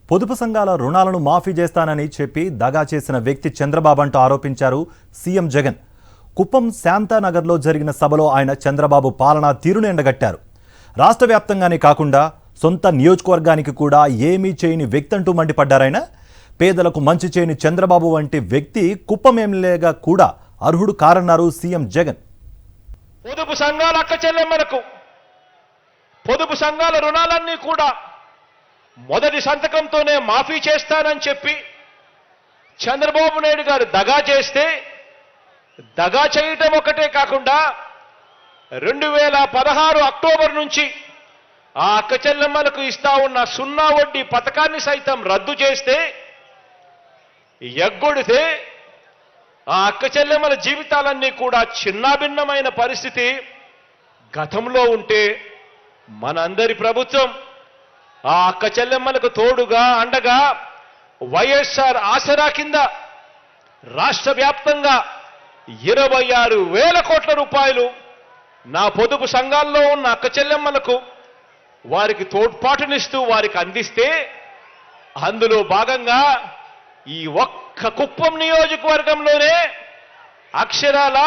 పొదుపు సంఘాల రుణాలను మాఫీ చేస్తానని చెప్పి దగా చేసిన వ్యక్తి చంద్రబాబు అంటూ ఆరోపించారు సీఎం జగన్. కుప్పం శాంతానగర్లో జరిగిన సభలో ఆయన చంద్రబాబు పాలనా తీరును ఎండగట్టారు. రాష్ట్ర వ్యాప్తంగానే కాకుండా సొంత నియోజకవర్గానికి కూడా ఏమీ చేయని వ్యక్తి అంటూ మండిపడ్డారాయన. పేదలకు మంచి చేయని చంద్రబాబు వంటి వ్యక్తి కుప్పం ఎమ్మెల్యేగా కూడా అర్హుడు కారన్నారు సీఎం జగన్. పొదుపు సంఘాల అక్క చెల్లెమ్మలకు పొదుపు సంఘాల రుణాలన్నీ కూడా మొదటి సంతకంతోనే మాఫీ చేస్తానని చెప్పి చంద్రబాబు నాయుడు గారు దగా చేస్తే, దగా చేయటం ఒకటే కాకుండా 2016 అక్టోబర్ నుంచి ఆ అక్క చెల్లెమ్మలకు ఇస్తా ఉన్న 0 వడ్డీ పథకాన్ని సైతం రద్దు చేస్తే, ఎగ్గొడితే ఆ అక్క చెల్లెమ్మల జీవితాలన్నీ కూడా చిన్నాభిన్నమైన పరిస్థితి గతంలో ఉంటే, మనందరి ప్రభుత్వం ఆ అక్క చెల్లెమ్మలకు తోడుగా అండగా వైఎస్ఆర్ ఆసరా కింద రాష్ట్ర వ్యాప్తంగా 26,000 కోట్ల రూపాయలు నా పొదుపు సంఘాల్లో ఉన్న అక్క చెల్లెమ్మలకు వారికి తోడ్పాటునిస్తూ వారికి అందిస్తే, అందులో భాగంగా ఈ ఒక్క కుప్పం నియోజకవర్గంలోనే అక్షరాల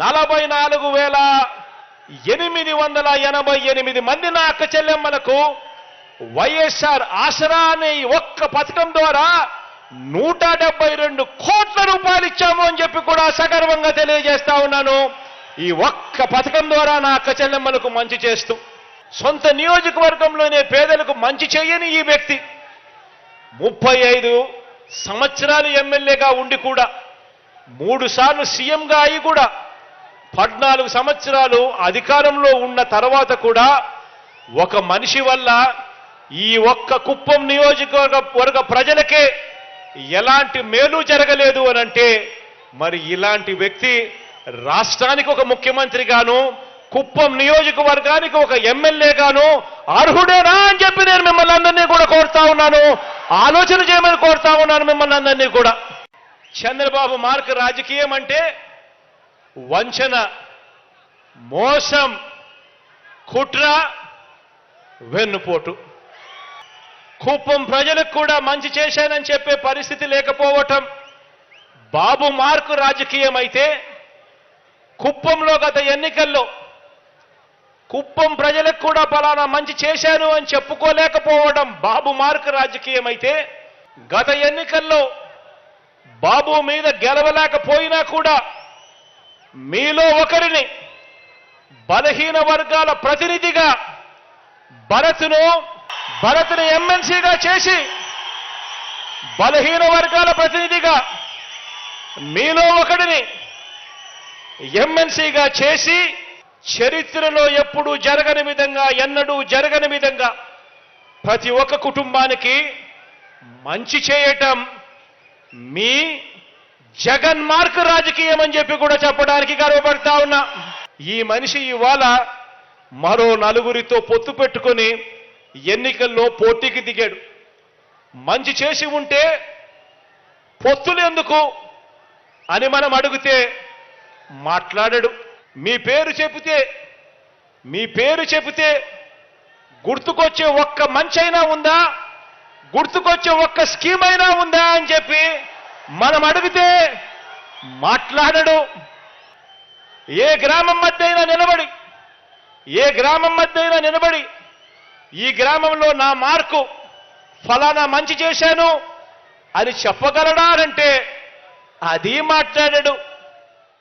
44,888 మంది నా అక్క చెల్లెమ్మలకు వైఎస్ఆర్ ఆసరా అనే ఒక్క పథకం ద్వారా 172 కోట్ల రూపాయలు ఇచ్చాము అని చెప్పి కూడా సగర్వంగా తెలియజేస్తా ఉన్నాను. ఈ ఒక్క పథకం ద్వారా నా అక్క చెల్లెమ్మలకు మంచి చేస్తూ, సొంత నియోజకవర్గంలోనే పేదలకు మంచి చేయని ఈ వ్యక్తి 35 సంవత్సరాలు ఎమ్మెల్యేగా ఉండి కూడా 3 సార్లు సీఎంగా అయి కూడా 14 సంవత్సరాలు అధికారంలో ఉన్న తర్వాత కూడా ఒక మనిషి వల్ల ఈ ఒక్క కుప్పం నియోజకవర్గ ప్రజలకే ఎలాంటి మేలు జరగలేదు అనంటే, మరి ఇలాంటి వ్యక్తి రాష్ట్రానికి ఒక ముఖ్యమంత్రిగాను, కుప్పం నియోజకవర్గానికి ఒక ఎమ్మెల్యేగాను అర్హుడేనా అని చెప్పి నేను మిమ్మల్ని అందరినీ కూడా కోరుతా ఉన్నాను. ఆలోచన చేయమని కోరుతా ఉన్నాను మిమ్మల్ని అందరినీ కూడా. చంద్రబాబు మార్క్ రాజకీయం అంటే వంచన, మోసం, కుట్ర, వెన్నుపోటు. కుప్పం ప్రజలకు కూడా మంచి చేశానని చెప్పే పరిస్థితి లేకపోవటం బాబు మార్కు రాజకీయం అయితే, కుప్పంలో గత ఎన్నికల్లో కుప్పం ప్రజలకు కూడా పలానా మంచి చేశాను అని చెప్పుకోలేకపోవడం బాబు మార్కు రాజకీయం అయితే, గత ఎన్నికల్లో బాబు మీద గెలవలేకపోయినా కూడా మీలో ఒకరిని బలహీన వర్గాల ప్రతినిధిగా భరత్ను ఎమ్మెల్సీగా చేసి, బలహీన వర్గాల ప్రతినిధిగా మీలో ఒకడిని ఎమ్మెల్సీగా చేసి, చరిత్రలో ఎప్పుడూ జరగని విధంగా, ఎన్నడూ జరగని విధంగా ప్రతి ఒక్క కుటుంబానికి మంచి చేయటం మీ జగన్ మార్క్ రాజకీయం అని చెప్పి కూడా చెప్పడానికి గర్వపడతా ఉన్నా. ఈ మనిషి ఇవాళ మరో 4గురితో పొత్తు పెట్టుకొని ఎన్నికల్లో పోటీకి దిగాడు. మంచి చేసి ఉంటే పొత్తులు ఎందుకు అని మనం అడిగితే మాట్లాడడు. మీ పేరు చెబితే గుర్తుకొచ్చే ఒక్క మంచి అయినా ఉందా, గుర్తుకొచ్చే ఒక్క స్కీమ్ అయినా ఉందా అని చెప్పి మనం అడిగితే మాట్లాడడు. ఏ గ్రామం మధ్య అయినా నిలబడి ఈ గ్రామంలో నా మార్కు ఫలానా మంచి చేశాను అని చెప్పగలడా అంటే అది మాట్లాడడు.